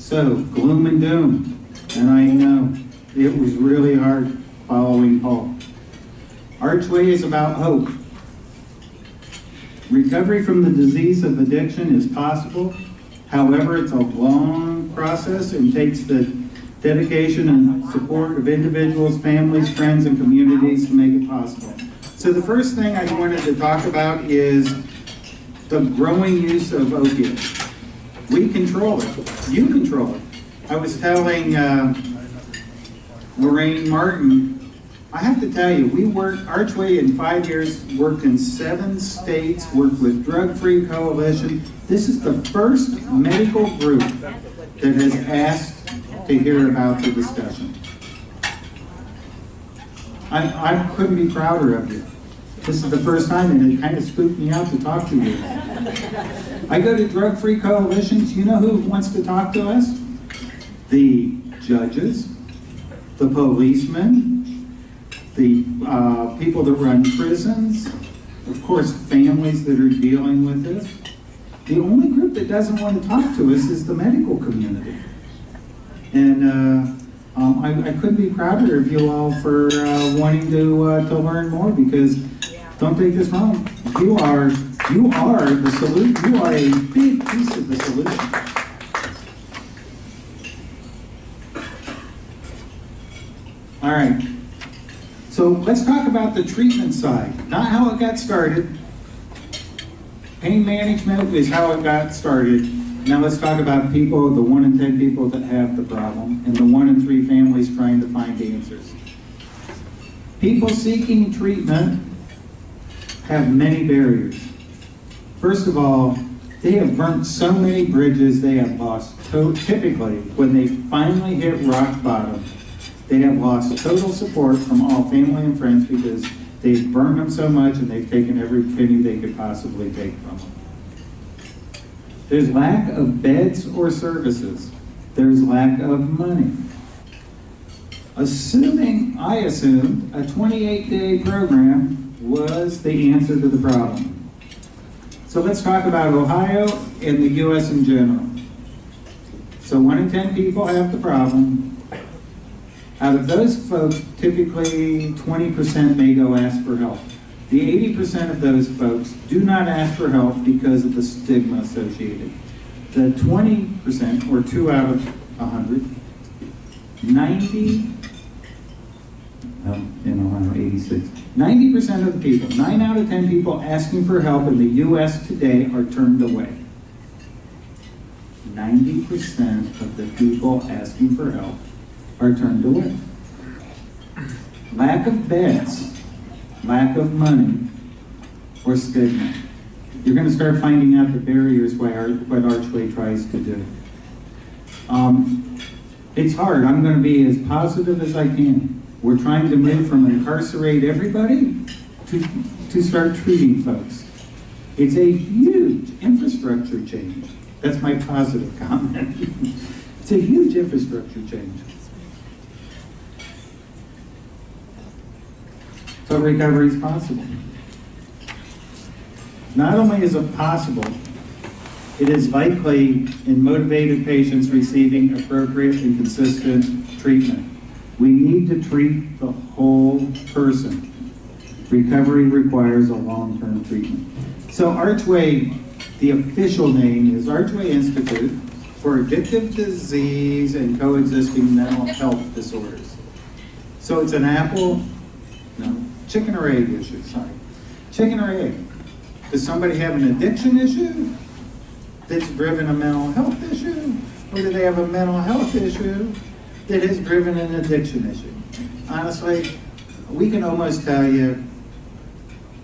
So, gloom and doom. And I know it was really hard following Paul. ARCHway is about hope. Recovery from the disease of addiction is possible. However, it's a long process and takes the dedication and support of individuals, families, friends, and communities to make it possible. So the first thing I wanted to talk about is the growing use of opiates. We control it. You control it. I was telling Lorraine Martin, I have to tell you, we worked, ARCHway in 5 years, worked in 7 states, worked with Drug-Free Coalition. This is the first medical group that has asked to hear about the discussion. I couldn't be prouder of you. This is the first time, and it kind of spooked me out to talk to you. I go to Drug-Free Coalitions. You know who wants to talk to us? The judges, the policemen, the people that run prisons, of course, families that are dealing with this. The only group that doesn't want to talk to us is the medical community. And I couldn't be prouder of you all for wanting to learn more, because don't take this wrong. You are the solution. You are a big piece of the solution. All right. So let's talk about the treatment side, not how it got started. Pain management is how it got started. Now let's talk about people, the 1 in 10 people that have the problem, and the 1 in 3 families trying to find answers. People seeking treatment have many barriers. First of all, they have burnt so many bridges, they have lost, typically, when they finally hit rock bottom, they have lost total support from all family and friends because they've burned them so much and they've taken every penny they could possibly take from them. There's lack of beds or services. There's lack of money. I assumed a 28-day program was the answer to the problem. So let's talk about Ohio and the U.S. in general. So 1 in 10 people have the problem. Out of those folks, typically 20% may go ask for help. The 80% of those folks do not ask for help because of the stigma associated. The 20%, or 2 out of 100, 90% of the people, 9 out of 10 people asking for help in the U.S. today are turned away. 90% of the people asking for help are turned away. Lack of beds, lack of money, or stigma. You're going to start finding out the barriers what ARCHway tries to do. It's hard. I'm going to be as positive as I can. We're trying to move from incarcerate everybody to start treating folks. It's a huge infrastructure change. That's my positive comment. It's a huge infrastructure change. So recovery is possible. Not only is it possible, it is likely in motivated patients receiving appropriate and consistent treatment. We need to treat the whole person. Recovery requires a long-term treatment. So ARCHway, the official name is ARCHway Institute for Addictive Disease and Coexisting Mental Health Disorders. So it's an chicken or egg issue, sorry. Chicken or egg. Does somebody have an addiction issue that's driven a mental health issue? Or do they have a mental health issue that has driven an addiction issue? Honestly, we can almost tell you,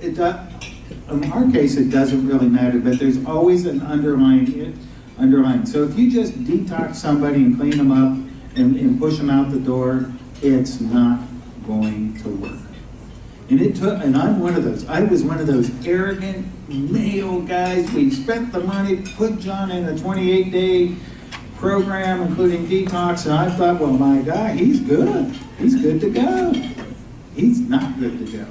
in our case it doesn't really matter, but there's always an underlying. So if you just detox somebody and clean them up and push them out the door, it's not going to work. And I'm one of those. I was one of those arrogant male guys. We spent the money, put John in a 28-day program, including detox, and I thought, well, my guy, he's good. He's good to go. He's not good to go.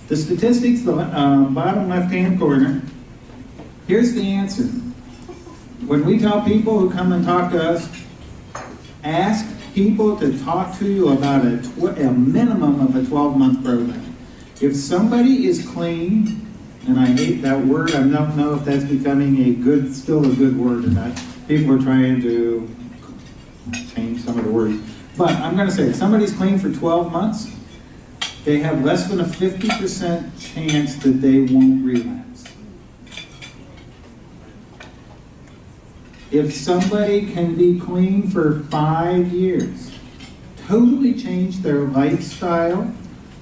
The statistics, the bottom left-hand corner, here's the answer. When we tell people who come and talk to us, ask people to talk to you about a minimum of a 12-month program. If somebody is clean, and I hate that word, I don't know if that's becoming still a good word or not. People are trying to change some of the words. But I'm going to say, if somebody's clean for 12 months, they have less than a 50% chance that they won't relapse. If somebody can be clean for 5 years, totally change their lifestyle,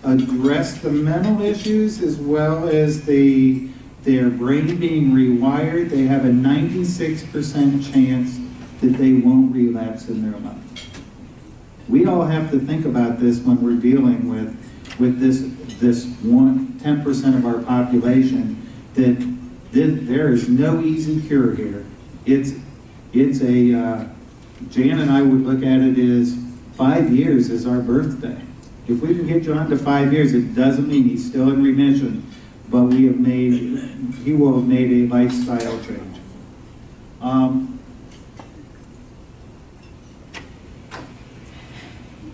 address the mental issues as well as their brain being rewired, they have a 96% chance that they won't relapse in their life. We all have to think about this when we're dealing with this 10% of our population, that there is no easy cure here. Jan and I would look at it as 5 years is our birthday. If we can get John to 5 years, it doesn't mean he's still in remission, but he will have made a lifestyle change.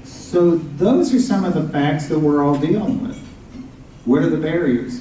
So those are some of the facts that we're all dealing with. What are the barriers?